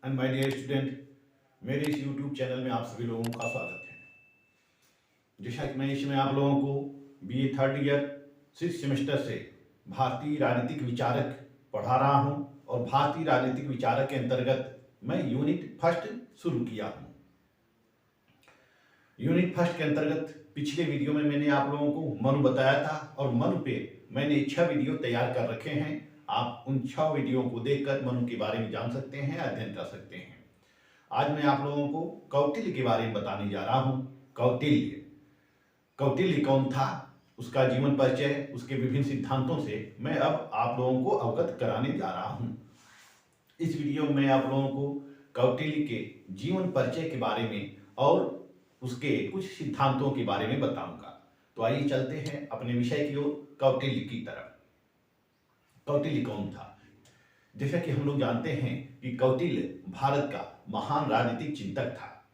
And my dear student, मेरे इस YouTube channel में आप सभी लोगों का स्वागत है। जैसा कि मैं इसमें आप लोगों को BA third year 6th semester से भारतीय राजनीतिक विचारक पढ़ा रहा हूं और भारतीय राजनीतिक विचारक के अंतर्गत मैं यूनिट फर्स्ट शुरू किया हूं। यूनिट फर्स्ट के अंतर्गत पिछले वीडियो में मैंने आप लोगों को मनु बताया था और मनु पे मैंने 6 वीडियो तैयार कर रखे हैं। आप उन 6 वीडियो को देखकर मनु के बारे में जान सकते हैं, अध्ययन कर सकते हैं। आज मैं आप लोगों को कौटिल्य के बारे में बताने जा रहा हूं। कौटिल्य कौटिल्य कौन था, उसका जीवन परिचय, उसके विभिन्न सिद्धांतों से मैं अब आप लोगों को अवगत कराने जा रहा हूं। इस वीडियो में मैं आप लोगों को कौटिल्य के जीवन परिचय के बारे में और उसके कुछ सिद्धांतों के बारे में बताऊंगा। तो आइए चलते हैं अपने विषय की ओर, कौटिल्य की तरफ। कौटिल्य कौन था? जैसा कि हम लोग जानते हैं कि कौटिल्य भारत का महान राजनीतिक चिंतक था।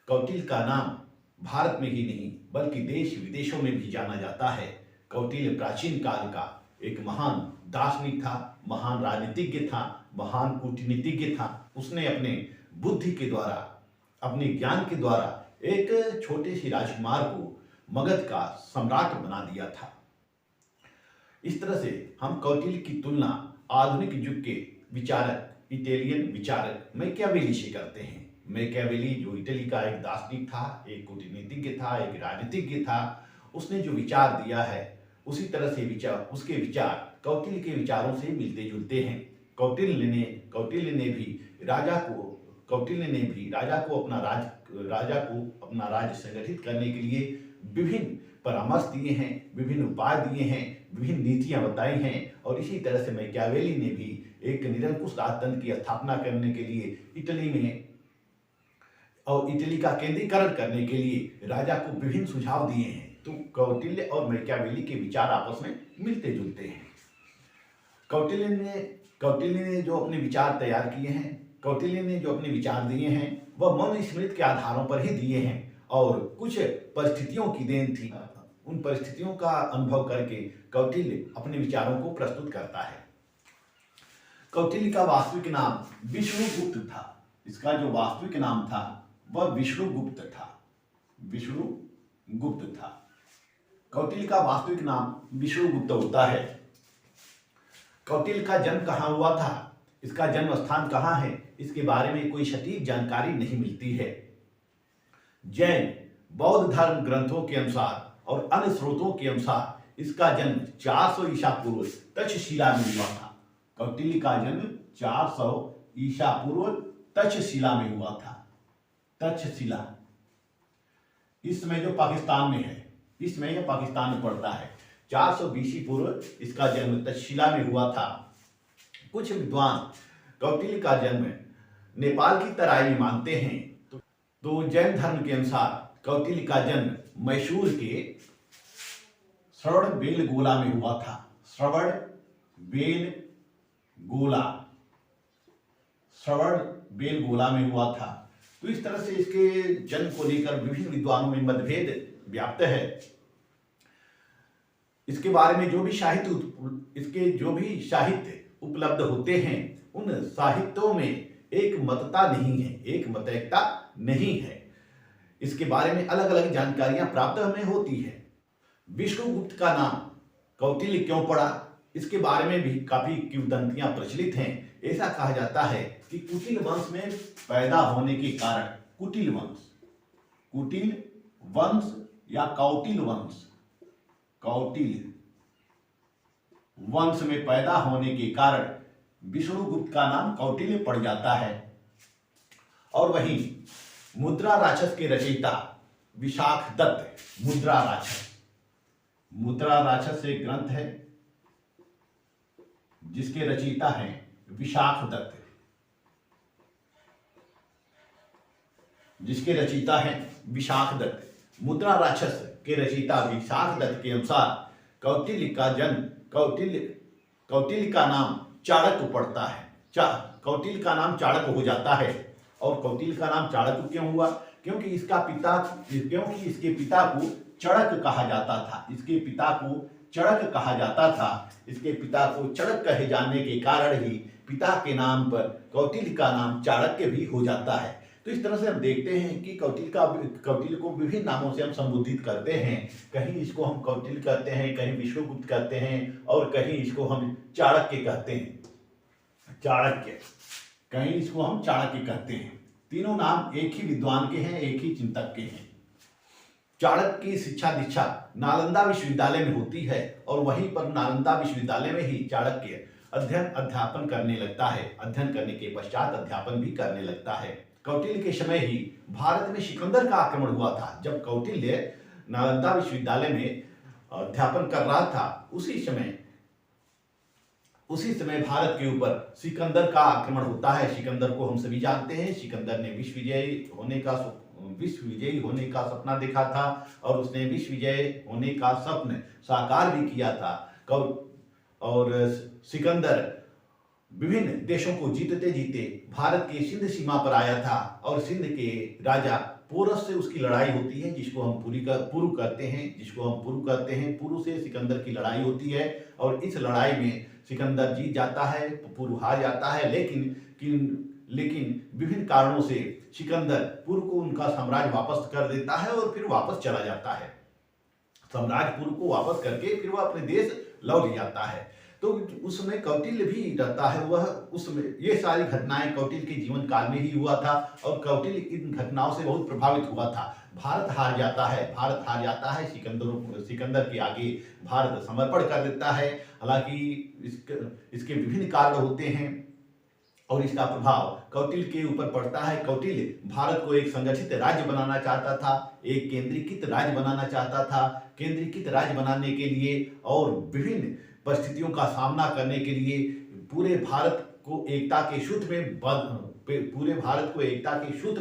कौटिल्य का नाम भारत में ही नहीं बल्कि देश विदेशों में भी जाना जाता है। कौटिल्य प्राचीन काल का एक महान दार्शनिक था, महान राजनीतिज्ञ था, महान कूटनीतिज्ञ था। उसने अपने बुद्धि के द्वारा, अपने ज्ञान के द्वारा एक छोटे से राजकुमार को मगध का सम्राट बना दिया था। इस तरह से हम कौटिल्य की तुलना आधुनिक युग के विचारक, इटालियन विचारक मैकियावेली से करते हैं। मैकियावेली जो इटली का एक दार्शनिक था, एक कूटनीतिज्ञ था, एक राजनीतिज्ञ था, उसने जो विचार दिया है उसी तरह से उसके विचार कौटिल्य के विचारों से मिलते जुलते हैं। कौटिल्य ने भी राजा को अपना राज्य संगठित करने के लिए विभिन्न परामर्श दिए हैं, विभिन्न उपाय दिए हैं, विभिन्न नीतियां बताई हैं। और इसी तरह से मैकियावेली ने भी एक निरंकुश राजतंत्र की स्थापना करने के लिए इटली का केंद्रीकरण करने के लिए राजा को विभिन्न सुझाव दिए हैं। तो कौटिल्य और मैकियावेली के विचार आपस में मिलते जुलते हैं। कौटिल्य ने जो अपने विचार तैयार किए हैं, कौटिल्य ने जो अपने विचार दिए हैं वह मनुस्मृति के आधारों पर ही दिए हैं और कुछ परिस्थितियों की देन थी। उन परिस्थितियों का अनुभव करके कौटिल्य अपने विचारों को प्रस्तुत करता है। कौटिल्य का वास्तविक नाम विष्णुगुप्त था। इसका जो वास्तविक नाम था वह विष्णुगुप्त था। विष्णुगुप्त था। कौटिल्य का वास्तविक नाम विष्णुगुप्त होता है। कौटिल्य का जन्म कहाँ हुआ था, इसका जन्म स्थान कहाँ है, इसके बारे में कोई सटीक जानकारी नहीं मिलती है। जैन बौद्ध धर्म ग्रंथों के अनुसार और अन्य स्रोतों के अनुसार इसका जन्म 400 ईसा पूर्व तक्षशिला में हुआ था। कौटिल्य का जन्म 400 ईसा पूर्व तक्षशिला में हुआ था। तक्षशिला इस समय जो पाकिस्तान में है, इसमें यह पाकिस्तान में पड़ता है। 400 बीसी पूर्व इसका जन्म तक्षशिला में हुआ था। कुछ विद्वान कौटिल्य का जन्म नेपाल की तराई में मानते हैं। तो जैन धर्म के अनुसार कौटिल्य का जन्म मैसूर के श्रवणबेलगोला में हुआ था। श्रवणबेलगोला में हुआ था। तो इस तरह से इसके जन्म को लेकर विभिन्न विद्वानों में मतभेद व्याप्त है। इसके बारे में जो भी साहित्य उपलब्ध होते हैं उन साहित्यों में एकमतता नहीं है। इसके बारे में अलग अलग जानकारियां प्राप्त हमें होती है। विष्णुगुप्त का नाम कौटिल्य क्यों पड़ा, इसके बारे में भी काफी किंवदंतियां प्रचलित हैं। ऐसा कहा जाता है कि कुटिल वंश में पैदा होने के कारण कुटिल वंश या कौटिल्य वंश में पैदा होने के कारण विष्णुगुप्त का नाम कौटिल्य पड़ जाता है। और वहीं मुद्रा राक्षस के रचयिता विशाखदत्त, मुद्रा राक्षस एक ग्रंथ है जिसके रचयिता हैं विशाखदत्त। मुद्रा राक्षस के रचयिता विशाखदत्त के अनुसार कौटिल्य का नाम चाणक्य पड़ता है। कौटिल्य का नाम चाणक्य हो जाता है। और कौटिल्य का नाम चाणक्य क्यों हुआ? क्योंकि इसके पिता को चणक कहा जाता था। इसके पिता को चणक कहे जाने के कारण ही पिता के नाम पर कौटिल्य का नाम चाणक्य भी हो जाता है। तो इस तरह से हम देखते हैं कि कौटिल्य को विभिन्न नामों से हम संबोधित करते हैं। कहीं इसको हम कौटिल्य कहते हैं, कहीं विश्वगुप्त कहते हैं और कहीं इसको हम चाणक्य कहते हैं। चाणक्य, कहीं इसको हम चाणक्य कहते हैं। तीनों नाम एक ही विद्वान के हैं, एक ही चिंतक के हैं। चाणक्य की शिक्षा दीक्षा नालंदा विश्वविद्यालय में होती है और वहीं पर नालंदा विश्वविद्यालय में ही चाणक्य अध्यापन करने लगता है। अध्ययन करने के पश्चात अध्यापन भी करने लगता है। कौटिल्य के समय ही भारत में सिकंदर का आक्रमण हुआ था। जब कौटिल्य नालंदा विश्वविद्यालय में अध्यापन कर रहा था, उसी समय भारत के ऊपर सिकंदर का आक्रमण होता है। सिकंदर को हम सभी जानते हैं। सिकंदर ने विश्व विजयी होने का सपना देखा था और उसने विश्व विजय होने का स्वप्न साकार भी किया था। और सिकंदर विभिन्न देशों को जीतते जीते भारत के सिंध सीमा पर आया था और सिंध के राजा पोरस से उसकी लड़ाई होती है, जिसको हम पुरु कहते हैं। पुरु से सिकंदर की लड़ाई होती है और इस लड़ाई में सिकंदर जीत जाता है, पुरु हार जाता है। लेकिन विभिन्न कारणों से सिकंदर पुरु को उनका साम्राज्य वापस कर देता है और फिर वापस चला जाता है। साम्राज्य पुरु को वापस करके फिर वह अपने देश लौट जाता है। तो उसमें कौटिल्य भी रहता है। वह उसमें ये सारी घटनाएं कौटिल्य के जीवन काल में ही हुआ था और कौटिल्य इन घटनाओं से बहुत प्रभावित हुआ था। भारत हार जाता है। सिकंदर के आगे भारत समर्पण कर देता है। हालांकि इसके विभिन्न कारण होते हैं और इसका प्रभाव कौटिल्य के ऊपर पड़ता है। कौटिल्य भारत को एक संगठित राज्य बनाना चाहता था, एक केंद्रीकृत राज्य बनाना चाहता था। केंद्रीकृत राज्य बनाने के लिए और विभिन्न परिस्थितियों का सामना करने के लिए पूरे भारत को एकता के सूत्र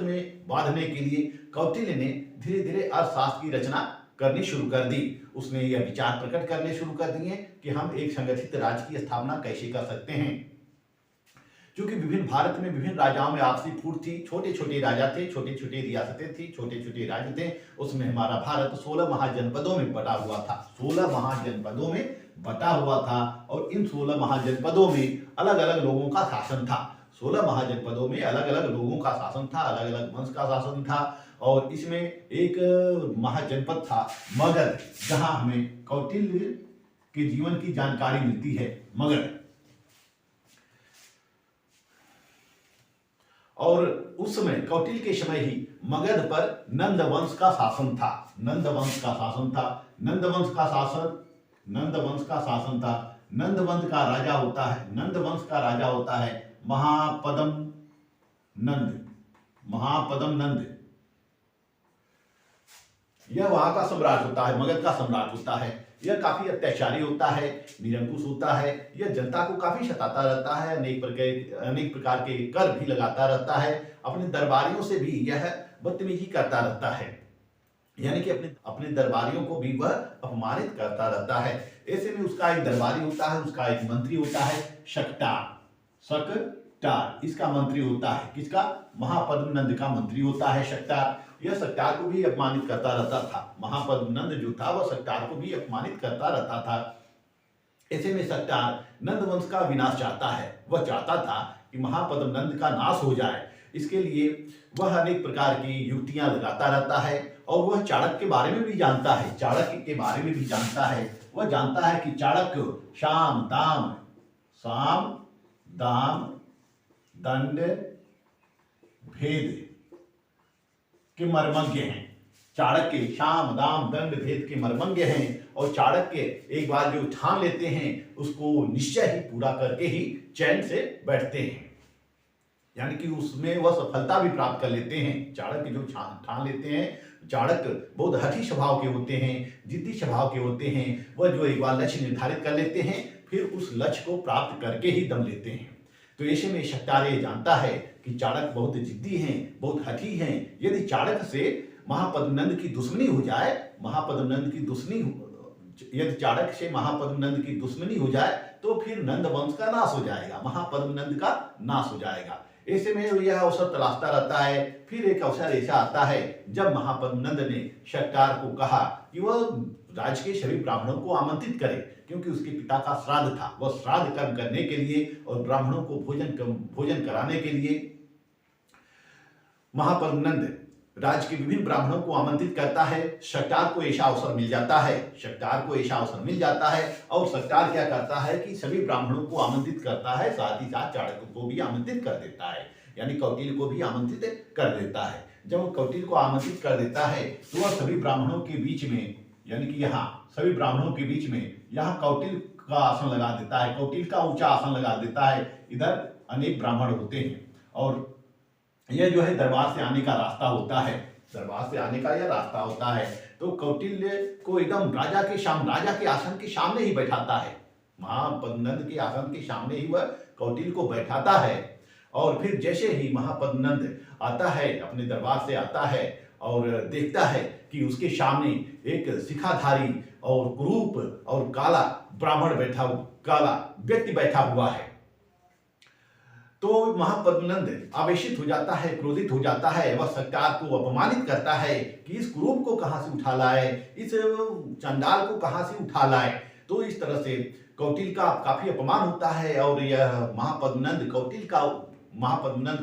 में बांधने के लिए कौटिल्य ने धीरे धीरे अर्थशास्त्र की रचना करनी शुरू कर दी। उसने यह विचार प्रकट करने शुरू कर दिए कि हम एक संगठित राज्य की स्थापना कैसे कर सकते हैं। क्योंकि भारत में विभिन्न राजाओं में आपसी फूट थी। छोटे छोटे राजा थे, छोटे छोटे रियासतें थी, छोटे छोटे राज्य थे। उसमें हमारा भारत 16 महाजनपदों में बटा हुआ था। 16 महाजनपदों में बटा हुआ था और इन 16 महाजनपदों में अलग अलग लोगों का शासन था। 16 महाजनपदों में अलग अलग लोगों का शासन था, अलग अलग वंश का शासन था। और इसमें एक महाजनपद था मगध, जहां हमें कौटिल्य के जीवन की जानकारी मिलती है। मगध, और उस समय कौटिल्य के समय ही मगध पर नंद वंश का शासन था। नंद वंश का राजा होता है महापद्म नंद। यह वहां का सम्राट होता है, मगध का सम्राट होता है। यह काफी अत्याचारी होता है, निरंकुश होता है। यह जनता को काफी सताता रहता है, अनेक प्रकार के कर भी लगाता रहता है। अपने दरबारियों से भी यह बदतमीजी करता रहता है, यानी कि अपने दरबारियों को भी वह अपमानित करता रहता है। ऐसे में उसका एक दरबारी होता है, उसका एक मंत्री होता है शकटार। इसका मंत्री होता है, किसका? महापद्मनंद का मंत्री होता है शकटार। यह शकटार को भी अपमानित करता रहता था। महापद्मनंद जो था वह शकटार को भी अपमानित करता रहता था। ऐसे में शकटार नंद वंश का विनाश चाहता है। वह चाहता था कि महापद्मनंद का नाश हो जाए। इसके लिए वह अनेक प्रकार की युक्तियां लगाता रहता है और वह चाणक्य के बारे में भी जानता है। वह जानता है कि चाणक्य साम दाम दंड भेद के मर्मज्ञ हैं। चाणक्य साम दाम दंड भेद के मर्मज्ञ हैं और चाणक्य एक बार जो ठान लेते हैं उसको निश्चय ही पूरा करके ही चैन से बैठते हैं, यानी कि उसमें वह सफलता भी प्राप्त कर लेते हैं। चाणक्य जो ठान लेते हैं, चाणक्य बहुत हठी स्वभाव के होते हैं, जिद्दी स्वभाव के होते हैं। वह जो एक बार लक्ष्य निर्धारित कर लेते हैं फिर उस लक्ष्य को प्राप्त करके ही दम लेते हैं। तो ऐसे में शकटार ये जानता है कि चाणक्य बहुत जिद्दी हैं, बहुत हठी हैं। यदि चाणक्य से महापद्मनंद की दुश्मनी हो जाए, यदि चाणक्य से महापद्मनंद की दुश्मनी हो जाए तो फिर नंद वंश का नाश हो जाएगा, महापद्मनंद का नाश हो जाएगा। ऐसे में यह अवसर तलाशता रहता है। फिर एक अवसर ऐसा आता है जब महापद्मनंद ने शकटार को कहा कि वह राज्य के सभी ब्राह्मणों को आमंत्रित करे, क्योंकि उसके पिता का श्राद्ध था। वह श्राद्ध कर्म करने के लिए और ब्राह्मणों को भोजन कराने के लिए महापद्मनंद राज्य के विभिन्न ब्राह्मणों को आमंत्रित करता है। शक्तार को ऐसा अवसर मिल जाता है, और शक्तार क्या करता है कि सभी ब्राह्मणों को आमंत्रित करता है, साथ ही साथ चाणक्य को भी आमंत्रित कर देता है, यानी कौटिल्य को भी आमंत्रित कर देता है। जब वो कौटिल्य को आमंत्रित कर देता है तो वह सभी ब्राह्मणों के बीच में, यानी कि यहाँ सभी ब्राह्मणों के बीच में यहाँ कौटिल्य का आसन लगा देता है, कौटिल्य का ऊंचा आसन लगा देता है। इधर अनेक ब्राह्मण होते हैं और यह जो है दरबार से आने का रास्ता होता है, तो कौटिल्य को एकदम राजा के आसन के सामने ही बैठाता है, महापद्मनंद के आसन के सामने ही वह कौटिल्य को बैठाता है। और फिर जैसे ही महापद्मनंद आता है, अपने दरबार से आता है और देखता है कि उसके सामने एक शिखाधारी और कुरूप और काला व्यक्ति बैठा हुआ है, तो महापद्मनंद आवेशित हो जाता है, क्रोधित हो जाता है। वह शक्तार को अपमानित करता है कि इस कुरूप को कहां से उठा लाए, इस चंडाल को कहां से उठा लाए। तो इस तरह से कौटिल्य का काफी अपमान होता है और यह महापद्मनंद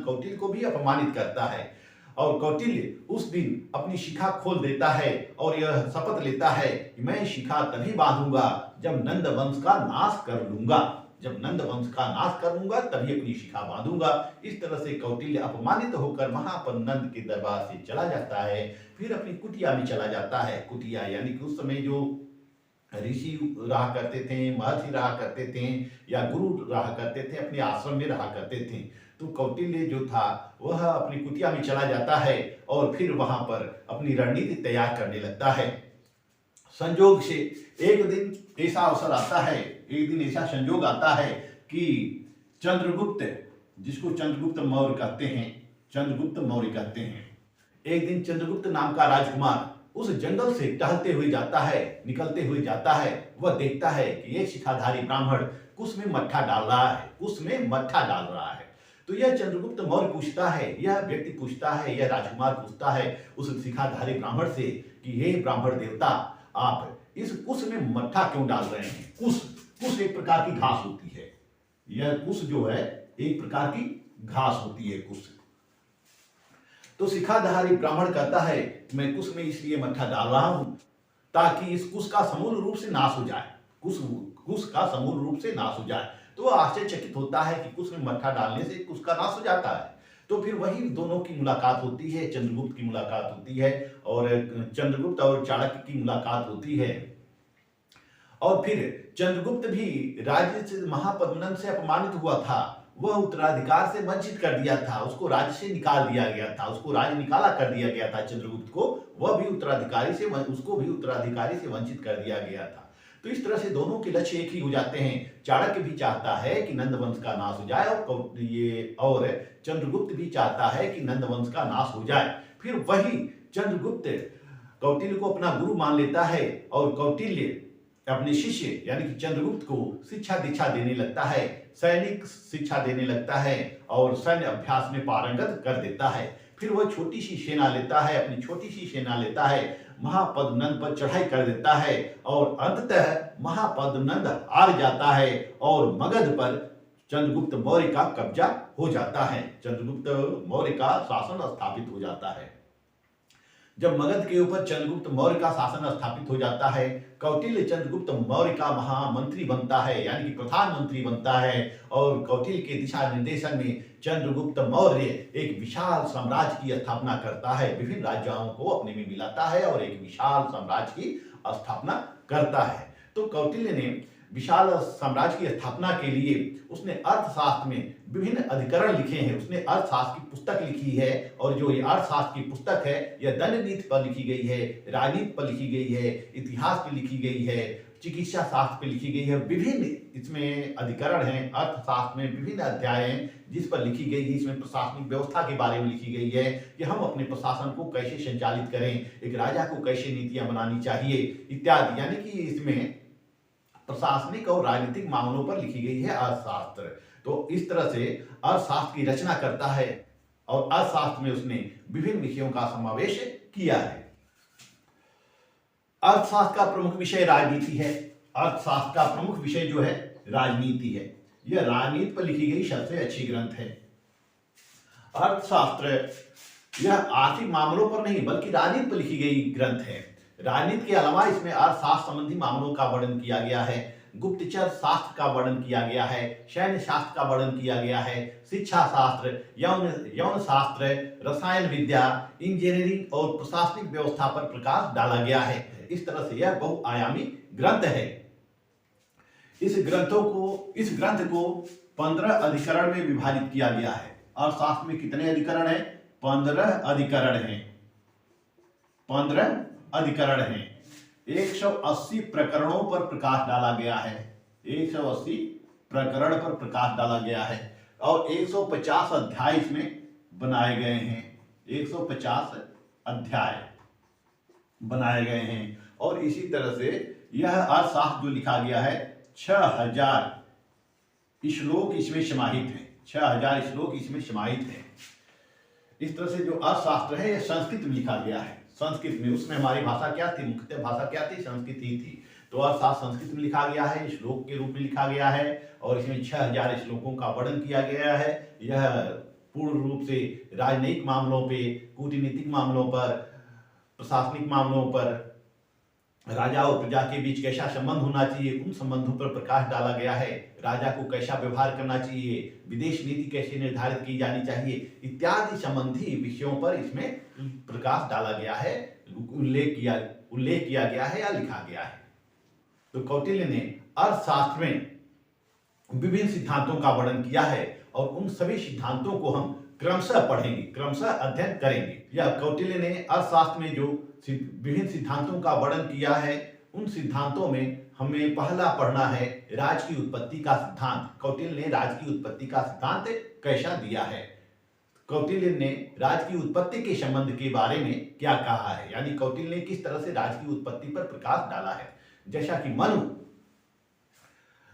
कौटिल्य को भी अपमानित करता है। और कौटिल्य उस दिन अपनी शिखा खोल देता है और यह शपथ लेता है कि मैं शिखा तभी बांधूंगा जब नंद वंश का नाश कर लूंगा, तभी अपनी शिखा बांधूंगा। इस तरह से कौटिल्य अपमानित होकर महापद्मनंद के दरबार से चला जाता है, फिर अपनी कुटिया में चला जाता है। कुटिया यानी कि उस समय जो ऋषि रहा करते थे, महर्षि रहा करते थे या गुरु रहा करते थे, अपने आश्रम में रहा करते थे। तो कौटिल्य जो था वह अपनी कुटिया में चला जाता है और फिर वहां पर अपनी रणनीति तैयार करने लगता है। संयोग से एक दिन ऐसा अवसर आता है, ऐसा संयोग आता है कि चंद्रगुप्त, जिसको चंद्रगुप्त मौर्य कहते हैं, एक दिन चंद्रगुप्त नाम का राजकुमार उस जंगल से निकलते हुए जाता है। वह देखता है कि एक शिखाधारी ब्राह्मण कुश में मट्ठा डाल रहा है। तो यह चंद्रगुप्त मौर्य पूछता है, यह राजकुमार पूछता है उस शिखाधारी ब्राह्मण से कि हे ब्राह्मण देवता, आप इस कुश में मट्ठा क्यों डाल रहे हैं? कुश एक प्रकार की घास होती है, यह कुश जो है एक प्रकार की घास होती है कुश। तो शिखाधारी ब्राह्मण कहता है मैं कुश में इसलिए मट्ठा डाल रहा हूं ताकि इस कुश का समूल रूप से नाश हो जाए, तो वह आश्चर्यचकित होता है कि कुश में मट्ठा डालने से कुश का नाश हो जाता है। तो फिर वही दोनों की मुलाकात होती है, चंद्रगुप्त की मुलाकात होती है और चंद्रगुप्त और चाणक्य की मुलाकात होती है। और फिर चंद्रगुप्त भी राज्य से महापद्मनंद से अपमानित हुआ था, वह उत्तराधिकार से वंचित कर दिया था, उसको राज्य से निकाल दिया गया था, उसको राज्य निकाला कर दिया गया था चंद्रगुप्त को, उसको भी उत्तराधिकारी से वंचित कर दिया गया था। तो इस तरह से दोनों के लक्ष्य एक ही हो जाते हैं। चाणक्य भी चाहता है कि नंद वंश का नाश हो जाए और चंद्रगुप्त भी चाहता है कि नंद वंश का नाश हो जाए। फिर वही चंद्रगुप्त कौटिल्य को अपना गुरु मान लेता है और कौटिल्य अपने शिष्य यानी कि चंद्रगुप्त को शिक्षा दीक्षा देने लगता है, सैनिक शिक्षा देने लगता है और सैन्य अभ्यास में पारंगत कर देता है। फिर वह अपनी छोटी सी सेना लेता है, महापद्मनंद पर चढ़ाई कर देता है और अंततः महापद्मनंद हार जाता है और मगध पर चंद्रगुप्त मौर्य का कब्जा हो जाता है, चंद्रगुप्त मौर्य का शासन स्थापित हो जाता है। जब मगध के ऊपर चंद्रगुप्त मौर्य का शासन स्थापित हो जाता है, कौटिल्य चंद्रगुप्त मौर्य का महामंत्री बनता है, यानी कि प्रधानमंत्री बनता है और कौटिल्य के दिशा निर्देशन में चंद्रगुप्त मौर्य एक विशाल साम्राज्य की स्थापना करता है, विभिन्न राज्यों को अपने में मिलाता है और एक विशाल साम्राज्य की स्थापना करता है। तो कौटिल्य ने विशाल साम्राज्य की स्थापना के लिए उसने अर्थशास्त्र में विभिन्न अधिकरण लिखे हैं, उसने अर्थशास्त्र की पुस्तक लिखी है और जो ये अर्थशास्त्र की पुस्तक है यह दंड नीति पर लिखी गई है, राजनीति पर लिखी गई है, इतिहास पर लिखी गई है, चिकित्सा शास्त्र पर लिखी गई है। विभिन्न इसमें अधिकरण हैं, अर्थशास्त्र में विभिन्न अध्याय हैं जिस पर लिखी गई है। इसमें प्रशासनिक व्यवस्था के बारे में लिखी गई है कि हम अपने प्रशासन को कैसे संचालित करें, एक राजा को कैसे नीतियां बनानी चाहिए इत्यादि, यानी कि इसमें प्रशासनिक और राजनीतिक मामलों पर लिखी गई है अर्थशास्त्र। तो इस तरह से अर्थशास्त्र की रचना करता है और अर्थशास्त्र में उसने विभिन्न विषयों का समावेश किया है। अर्थशास्त्र का प्रमुख विषय राजनीति है। अर्थशास्त्र का प्रमुख विषय जो है राजनीति है। यह राजनीति पर लिखी गई सबसे अच्छी ग्रंथ है। अर्थशास्त्र यह आर्थिक मामलों पर नहीं बल्कि राजनीति पर लिखी गई ग्रंथ है। राजनीति के अलावा इसमें अर्थशास्त्र संबंधी मामलों का वर्णन किया गया है, गुप्तचर शास्त्र का वर्णन किया गया है, सैन्य शास्त्र का वर्णन किया गया है, शिक्षा शास्त्र, यौन शास्त्र, रसायन विद्या, इंजीनियरिंग और प्रशासनिक व्यवस्था पर प्रकाश डाला गया है। इस तरह से यह बहुआयामी ग्रंथ है। इस ग्रंथ को 15 अधिकरण में विभाजित किया गया है। अर्थशास्त्र में कितने अधिकरण हैं? 15 अधिकरण हैं। 15 अधिकरण हैं। 180 प्रकरणों पर प्रकाश डाला गया है। 180 प्रकरण पर प्रकाश डाला गया है और 150 अध्याय इसमें बनाए गए हैं। 150 अध्याय बनाए गए हैं और इसी तरह से यह अर्थशास्त्र जो लिखा गया है 6000 श्लोक इसमें समाहित हैं। 6000 श्लोक इसमें समाहित हैं। इस तरह से जो अर्थशास्त्र है यह संस्कृत में लिखा गया है। संस्कृत में, उसमें हमारी भाषा क्या थी? मुख्यतः भाषा क्या थी? संस्कृत ही थी। तो अर्थशास्त्र संस्कृत में लिखा गया है, श्लोक के रूप में लिखा गया है और इसमें 6000 श्लोकों का वर्णन किया गया है। यह पूर्ण रूप से राजनयिक मामलों पे, कूटनीतिक मामलों पर, प्रशासनिक मामलों पर, राजा और प्रजा के बीच कैसा संबंध होना चाहिए, उन संबंधों पर प्रकाश डाला गया है। राजा को कैसा व्यवहार करना चाहिए, विदेश नीति कैसे निर्धारित की जानी चाहिए, इत्यादि संबंधी विषयों पर इसमें प्रकाश डाला गया है, उल्लेख किया गया है या लिखा गया है। तो कौटिल्य ने अर्थशास्त्र में विभिन्न सिद्धांतों का वर्णन किया है और उन सभी सिद्धांतों को हम क्रमशः पढ़ेंगे, क्रमशः अध्ययन करेंगे। या कौटिल्य ने अर्थशास्त्र में जो विभिन्न सिद्धांतों का वर्णन किया है, उन सिद्धांतों में हमें पहला पढ़ना है राज की उत्पत्ति का सिद्धांत। कौटिल्य ने राज की उत्पत्ति का सिद्धांत कैसा दिया है, कौटिल्य ने राज की उत्पत्ति के संबंध के बारे में क्या कहा है, यानी कौटिल्य ने किस तरह से राज की उत्पत्ति पर प्रकाश डाला है। जैसा कि मनु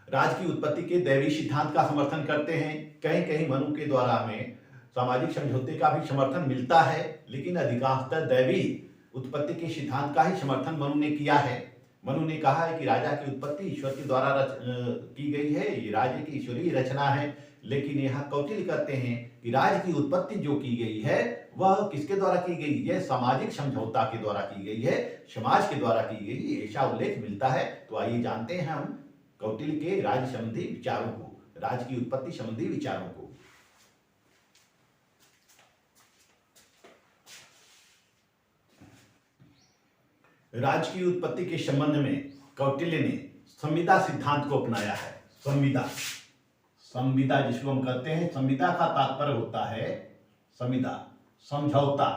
राज की उत्पत्ति के दैवी सिद्धांत का समर्थन करते हैं। कहीं कहीं मनु के द्वारा हमें सामाजिक समझौते का भी समर्थन मिलता है, लेकिन अधिकांशतः दैवी उत्पत्ति के सिद्धांत का ही समर्थन मनु ने किया है। मनु ने कहा है कि राजा की उत्पत्ति ईश्वर के द्वारा की गई है, ये राज्य की ईश्वरीय रचना है। लेकिन यहाँ कौटिल्य कहते हैं कि राज्य की उत्पत्ति जो की गई है वह किसके द्वारा की गई है? सामाजिक समझौता के द्वारा की गई है, समाज के द्वारा की गई, ऐसा उल्लेख मिलता है। तो आइए जानते हैं हम कौटिल्य के राज्य संबंधी विचारों को, राज्य की उत्पत्ति संबंधी विचारों को। राज्य की उत्पत्ति के संबंध में कौटिल्य ने संविदा सिद्धांत को अपनाया है। संविदा जिसको हम कहते हैं, संविदा का तात्पर्य होता है संविदा, समझौता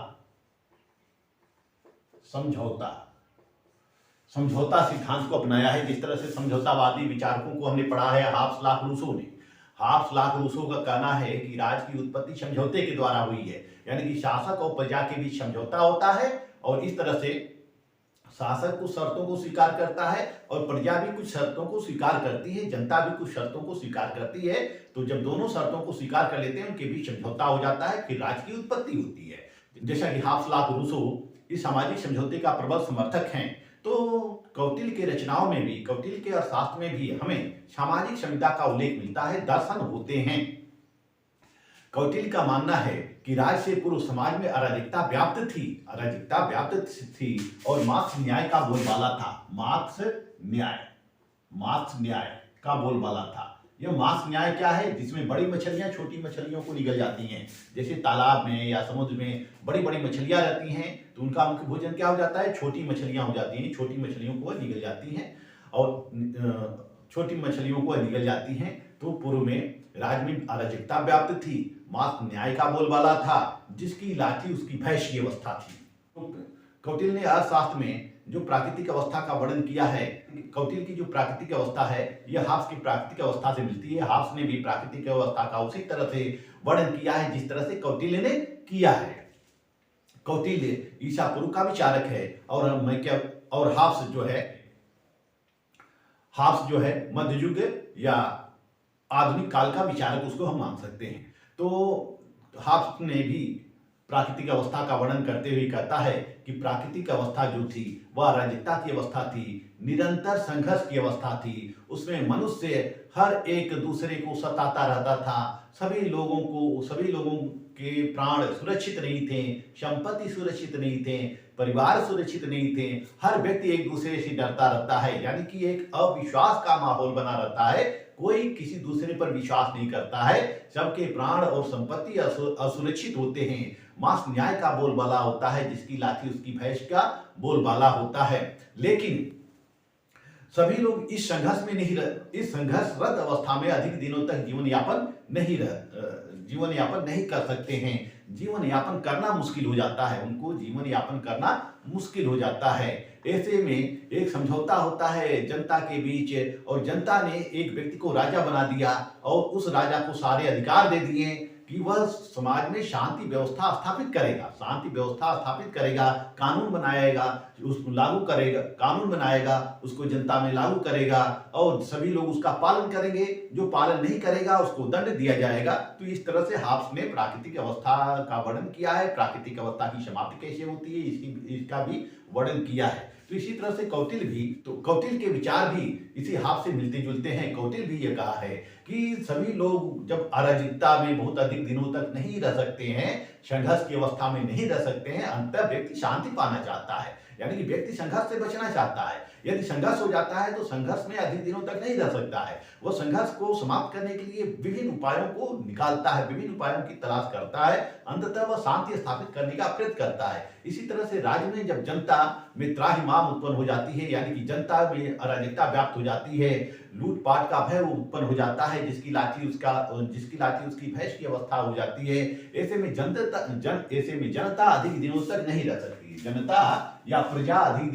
सिद्धांत को अपनाया है। जिस तरह से समझौतावादी विचारकों को हमने पढ़ा है हाब्स, लॉक, रूसो ने। हाब्स, लॉक, रूसो का कहना है कि राज्य की उत्पत्ति समझौते के द्वारा हुई है, यानी कि शासक और प्रजा के बीच समझौता होता है और इस तरह से शासक कुछ शर्तों को स्वीकार करता है और प्रजा भी कुछ शर्तों को स्वीकार करती है, जनता भी कुछ शर्तों को स्वीकार करती है। तो जब दोनों शर्तों को स्वीकार कर लेते हैं, उनके बीच समझौता हो जाता है, फिर राज्य की उत्पत्ति होती है। जैसा कि हाब्स, लॉक, रूसो इस सामाजिक समझौते का प्रबल समर्थक हैं। तो कौटिल्य के रचनाओं में भी, कौटिल्य के अर्थशास्त्र में भी हमें सामाजिक संविदा का उल्लेख मिलता है, दर्शन होते हैं। कौटिल्य का मानना है कि राज से पूर्व समाज में अराजकता व्याप्त थी और मार्क्स न्याय का बोलबाला था। मार्क्स न्याय का बोलबाला था। यह मार्क्स न्याय क्या है? जिसमें बड़ी मछलियां छोटी मछलियों को निगल जाती हैं। जैसे तालाब में या समुद्र में बड़ी बड़ी मछलियां रहती हैं, तो उनका मुख्य भोजन क्या हो जाता है? छोटी मछलियां हो जाती हैं। छोटी मछलियों को निगल जाती हैं और छोटी मछलियों को निगल जाती हैं। तो पूर्व में राज्य में अराजकता व्याप्त थी, मार्क्स न्याय का बोलबाला था, जिसकी लाठी उसकी भैंस की अवस्था थी। कौटिल्य ने अर्थशास्त्र में जो प्राकृतिक अवस्था का वर्णन किया है, कौटिल्य की जो प्राकृतिक अवस्था है यह हाब्स की प्राकृतिक अवस्था से मिलती है। हाब्स ने भी प्राकृतिक अवस्था का उसी तरह से वर्णन किया है जिस तरह से कौटिल्य ने किया है। कौटिल्य ईसा पूर्व का विचारक है और हाब्स जो है मध्ययुग या आधुनिक काल का विचारक उसको हम मान सकते हैं। तो हाब्स ने भी प्राकृतिक अवस्था का वर्णन करते हुए कहता है कि प्राकृतिक अवस्था जो थी वह अराजकता की अवस्था थी, निरंतर संघर्ष की अवस्था थी। उसमें मनुष्य हर एक दूसरे को सताता रहता था, सभी लोगों के प्राण सुरक्षित नहीं थे, संपत्ति सुरक्षित नहीं थे, परिवार सुरक्षित नहीं थे, हर व्यक्ति एक दूसरे से डरता रहता है, यानी कि एक अविश्वास का माहौल बना रहता है, कोई किसी दूसरे पर विश्वास नहीं करता है, सबके प्राण और संपत्ति असुरक्षित होते हैं। मास न्याय का बोलबाला होता है, जिसकी लाठी उसकी भैंस का बोलबाला होता है। लेकिन सभी लोग इस संघर्षरत अवस्था में अधिक दिनों तक जीवन यापन नहीं कर सकते हैं। जीवन यापन करना मुश्किल हो जाता है, उनको जीवन यापन करना मुश्किल हो जाता है। ऐसे में एक समझौता होता है जनता के बीच, और जनता ने एक व्यक्ति को राजा बना दिया और उस राजा को सारे अधिकार दे दिए कि वह समाज में शांति व्यवस्था स्थापित करेगा, कानून बनाएगा, उसको लागू करेगा, कानून बनाएगा, उसको जनता में लागू करेगा और सभी लोग उसका पालन करेंगे। जो पालन नहीं करेगा उसको दंड दिया जाएगा। तो इस तरह से हाब्स ने प्राकृतिक अवस्था का वर्णन किया है, प्राकृतिक अवस्था की समाप्ति कैसे होती है इसका भी वर्णन किया है। तो इसी तरह से कौटिल्य के विचार भी इसी हाब्स से मिलते जुलते हैं। कौटिल्य भी ये कहा है कि सभी लोग जब अराजकता में बहुत अधिक दिनों तक नहीं रह सकते हैं, संघर्ष की अवस्था में नहीं रह सकते हैं, अंततः व्यक्ति शांति पाना चाहता है, यानी कि व्यक्ति संघर्ष से बचना चाहता है। यदि संघर्ष हो जाता है तो संघर्ष में अधिक दिनों तक नहीं रह सकता है। वह संघर्ष को समाप्त करने के लिए विभिन्न उपायों को निकालता है, विभिन्न उपायों की तलाश करता है, अंततः वह शांति स्थापित करने का प्रयत्न करता है। इसी तरह से राज्य में जब जनता में त्राहिमाम उत्पन्न हो जाती है, यानी कि जनता में अराजकता व्याप्त हो जाती है, लूटपाट का भय उत्पन्न हो जाता है, जिसकी लाठी उसकी भैंस की अवस्था हो जाती है। ऐसे में जनता अधिक दिनों तक नहीं रह सकती, जनता या प्रजा अधिक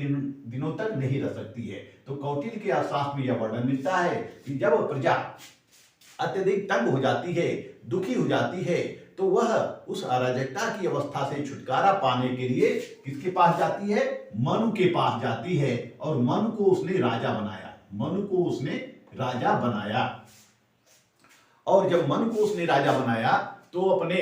दिनों तक नहीं रह सकती है। तो कौटिल्य के अर्थशास्त्र में यह वर्णन मिलता है कि जब प्रजा अत्यधिक तंग हो जाती है, दुखी हो जाती है, तो वह उस अराजकता की अवस्था से छुटकारा पाने के लिए किसके पास जाती है? मनु के पास जाती है, और मनु को उसने राजा बनाया। और जब मनु को उसने राजा बनाया तो अपने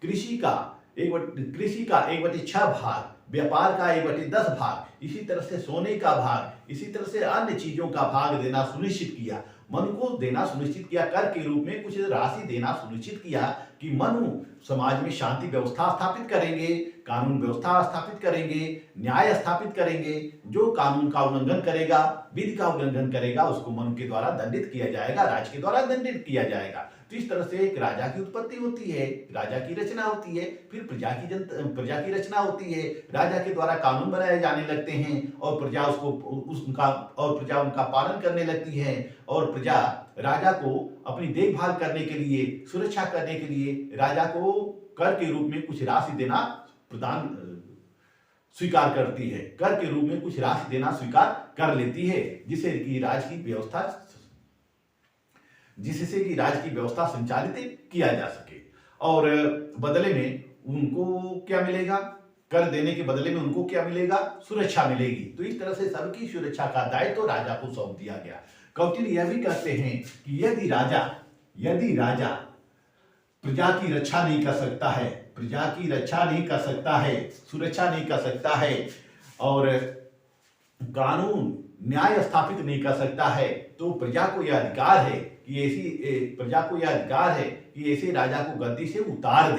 कृषि का 1/6 भाग, व्यापार का 1/10 भाग, इसी तरह से सोने का भाग, इसी तरह से अन्य चीजों का भाग देना सुनिश्चित किया। मनु को देना सुनिश्चित किया, कर के रूप में कुछ राशि देना सुनिश्चित किया कि मनु समाज में शांति व्यवस्था स्थापित करेंगे, कानून व्यवस्था स्थापित करेंगे, न्याय स्थापित करेंगे। जो कानून का उल्लंघन करेगा, विधि का उल्लंघन करेगा, उसको मनु के द्वारा दंडित किया जाएगा, राज के द्वारा दंडित किया जाएगा। तो इस तरह से एक राजा की उत्पत्ति होती है, राजा की रचना होती है, फिर प्रजा की रचना होती है, राजा के द्वारा कानून बनाए जाने लगते हैं और प्रजा उनका पालन करने लगती है, और प्रजा राजा को अपनी देखभाल करने के लिए, सुरक्षा करने के लिए राजा को कर के रूप में कुछ राशि देना स्वीकार करती है, कर के रूप में कुछ राशि देना स्वीकार कर लेती है, जिससे कि राज की व्यवस्था संचालित किया जा सके। और बदले में उनको क्या मिलेगा? कर देने के बदले में उनको क्या मिलेगा? सुरक्षा मिलेगी। तो इस तरह से सबकी सुरक्षा का दायित्व तो राजा को सौंप दिया गया। कौटिल्य यह भी कहते हैं कि यदि राजा प्रजा की रक्षा नहीं कर सकता है, सुरक्षा नहीं कर सकता है, और कानून न्याय स्थापित नहीं कर सकता है, तो प्रजा को यह अधिकार है कि ऐसे राजा को गद्दी से उतार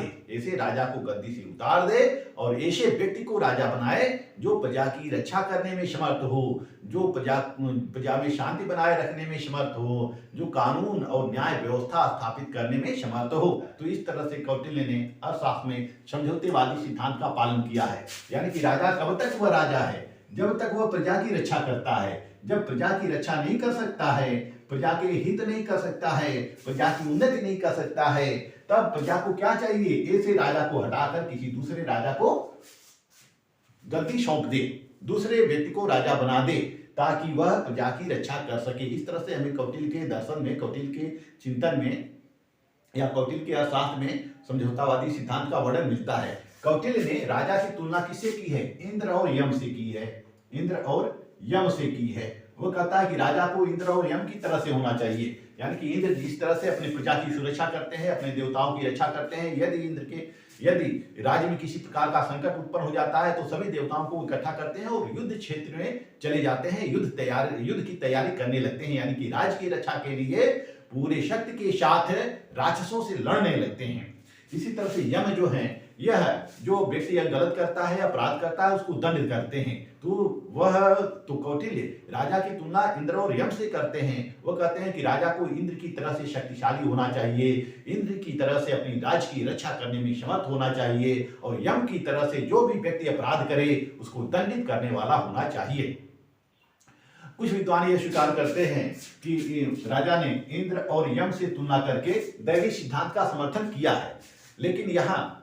दे, और ऐसे व्यक्ति को राजा बनाए जो प्रजा की रक्षा करने में समर्थ हो, जो प्रजा में शांति बनाए रखने में समर्थ हो, जो कानून और न्याय व्यवस्था स्थापित करने में समर्थ हो। तो इस तरह से कौटिल्य ने अर्थशास्त्र में समझौतेवादी सिद्धांत का पालन किया है, यानी कि राजा कब तक वह राजा है? जब तक वह प्रजा की रक्षा करता है। जब प्रजा की रक्षा नहीं कर सकता है, प्रजा के हित नहीं कर सकता है, प्रजा की उन्नति नहीं कर सकता है, तब प्रजा को क्या चाहिए? ऐसे राजा को हटाकर किसी दूसरे राजा को गद्दी सौंप दे, दूसरे व्यक्ति को राजा बना दे, ताकि वह प्रजा की रक्षा कर सके। इस तरह से हमें कौटिल्य के दर्शन में, कौटिल्य के चिंतन में या कौटिल्य के अर्थशास्त्र में समझौतावादी सिद्धांत का वर्णन मिलता है। कौटिल्य ने राजा की तुलना किससे की है? इंद्र और यम से की है। वो कहता है कि राजा को इंद्र और यम की तरह से होना चाहिए, यानी कि इंद्र जिस तरह से अपनी प्रजा की सुरक्षा करते हैं, अपने देवताओं की रक्षा करते हैं, यदि राज्य में किसी प्रकार का संकट उत्पन्न हो जाता है तो सभी देवताओं को इकट्ठा करते हैं और युद्ध क्षेत्र में चले जाते हैं, युद्ध की तैयारी करने लगते हैं, यानी कि राज्य की रक्षा के लिए पूरे शक्ति के साथ राक्षसों से लड़ने लगते हैं। इसी तरह से यम जो है, यह जो व्यक्ति गलत करता है, अपराध करता है, उसको दंड करते हैं। तो कौटिल्य राजा की तुलना इंद्र और यम से करते हैं। वह कहते हैं कि राजा को इंद्र की तरह से शक्तिशाली होना चाहिए, इंद्र की तरह से अपनी राज्य की रक्षा करने में समर्थ होना चाहिए, और यम की तरह से जो भी व्यक्ति अपराध करे उसको दंडित करने वाला होना चाहिए। कुछ विद्वान ये स्वीकार करते हैं कि राजा ने इंद्र और यम से तुलना करके दैवी सिद्धांत का समर्थन किया है, लेकिन यहाँ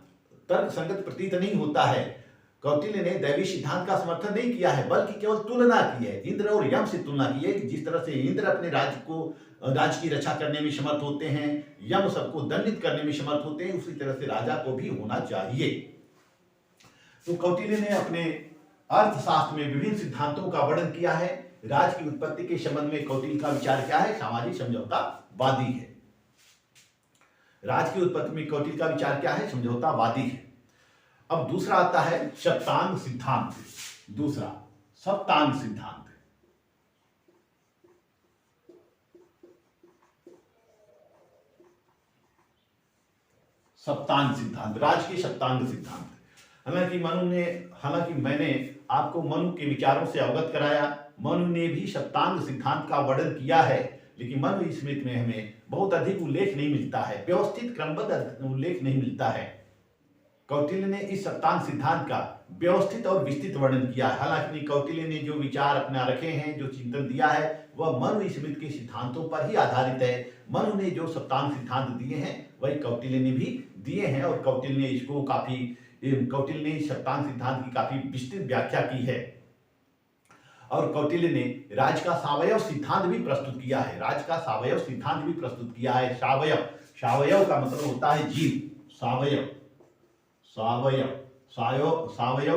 तर्क संगत प्रतीत नहीं होता है। कौटिल्य ने दैवी सिद्धांत का समर्थन नहीं किया है, बल्कि केवल तुलना की है, इंद्र और यम से तुलना की है कि जिस तरह से इंद्र अपने राज्य की रक्षा करने में समर्थ होते हैं, यम सबको दंडित करने में समर्थ होते हैं, उसी तरह से राजा को भी होना चाहिए। तो कौटिल्य ने अपने अर्थशास्त्र में विभिन्न सिद्धांतों का वर्णन किया है। राज्य की उत्पत्ति के संबंध में कौटिल्य का विचार क्या है? सामाजिक समझौतावादी है। राज्य की उत्पत्ति में कौटिल्य का विचार क्या है? समझौतावादी है। अब दूसरा आता है सप्तांग सिद्धांत। दूसरा सप्तांग सिद्धांत। सप्तांग सिद्धांत, राज के सप्तांग सिद्धांत। हालांकि मैंने आपको मनु के विचारों से अवगत कराया। मनु ने भी सप्तांग सिद्धांत का वर्णन किया है, लेकिन मनु स्मृति में हमें बहुत अधिक उल्लेख नहीं मिलता है, व्यवस्थित क्रमबद्ध उल्लेख नहीं मिलता है। कौटिल्य ने इस सप्तांग सिद्धांत का व्यवस्थित और विस्तृत वर्णन किया है। हालांकि कौटिल्य ने जो विचार अपना रखे हैं, जो चिंतन दिया है, वह मनु स्मृति के सिद्धांतों पर ही आधारित है। मनु ने जो सप्तांग सिद्धांत दिए हैं वही कौटिल्य ने भी दिए हैं, और कौटिल्य ने सप्तांग सिद्धांत की काफी विस्तृत व्याख्या की है। और कौटिल्य ने राज का सावयव सिद्धांत भी प्रस्तुत किया है। राज का सावयव सिद्धांत भी प्रस्तुत किया है। सावयव का मतलब होता है जीव। सावयव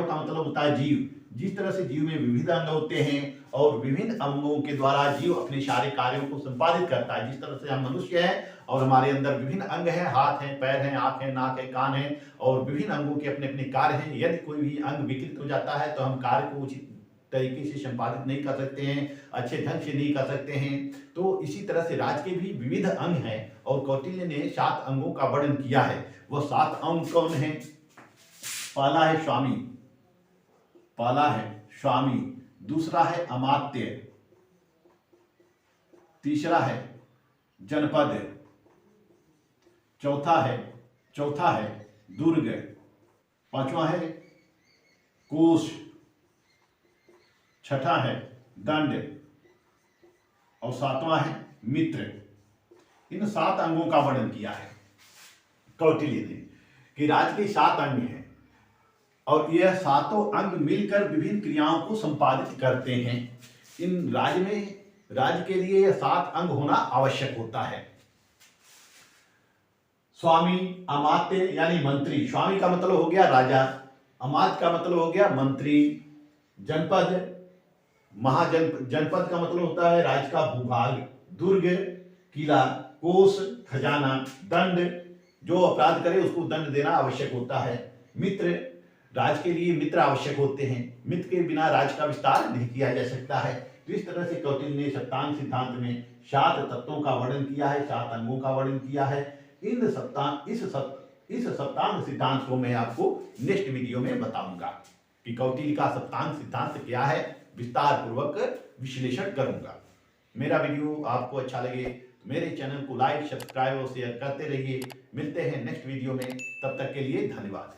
का मतलब होता है जीव। जिस तरह से जीव में विविध अंग होते हैं और विभिन्न अंगों के द्वारा जीव अपने सारे कार्यों को संपादित करता है, जिस तरह से हम मनुष्य हैं और हमारे अंदर विभिन्न अंग हैं, हाथ हैं, पैर हैं, आंख है, नाक है, कान है, और विभिन्न अंगों के अपने अपने कार्य हैं। यदि कोई भी अंग विकृत हो जाता है तो हम कार्य को उचित तरीके से संपादित नहीं कर सकते हैं, अच्छे ढंग से नहीं कर सकते हैं। तो इसी तरह से राज के भी विविध अंग हैं, और कौटिल्य ने 7 अंगों का वर्णन किया है। वह 7 अंग कौन है? पहला है स्वामी, दूसरा है अमात्य, तीसरा है जनपद, चौथा है दुर्ग, पांचवा है कोष, छठा है दंड, और 7वां है मित्र। इन 7 अंगों का वर्णन किया है कौटिल्य ने कि राज के 7 अंग हैं, और यह 7 अंग मिलकर विभिन्न क्रियाओं को संपादित करते हैं। इन राज्य के लिए यह 7 अंग होना आवश्यक होता है। स्वामी, अमात्य यानी मंत्री। स्वामी का मतलब हो गया राजा, अमात्य का मतलब हो गया मंत्री, जनपद जनपद का मतलब होता है राज्य का भूभाग, दुर्ग किला, कोष खजाना, दंड जो अपराध करे उसको दंड देना आवश्यक होता है, मित्र राज के लिए मित्र आवश्यक होते हैं, मित्र के बिना राज का विस्तार नहीं किया जा सकता है। तो इस तरह से कौटिल्य ने सप्तांग सिद्धांत में 7 तत्वों का वर्णन किया है, 7 अंगों का वर्णन किया है। इस सप्तांग सिद्धांत को मैं आपको नेक्स्ट वीडियो में बताऊंगा कि कौटिल्य का सप्तांग सिद्धांत क्या है, विस्तार पूर्वक विश्लेषण करूंगा। मेरा वीडियो आपको अच्छा लगे तो मेरे चैनल को लाइक, सब्सक्राइब और शेयर करते रहिए। मिलते हैं नेक्स्ट वीडियो में, तब तक के लिए धन्यवाद।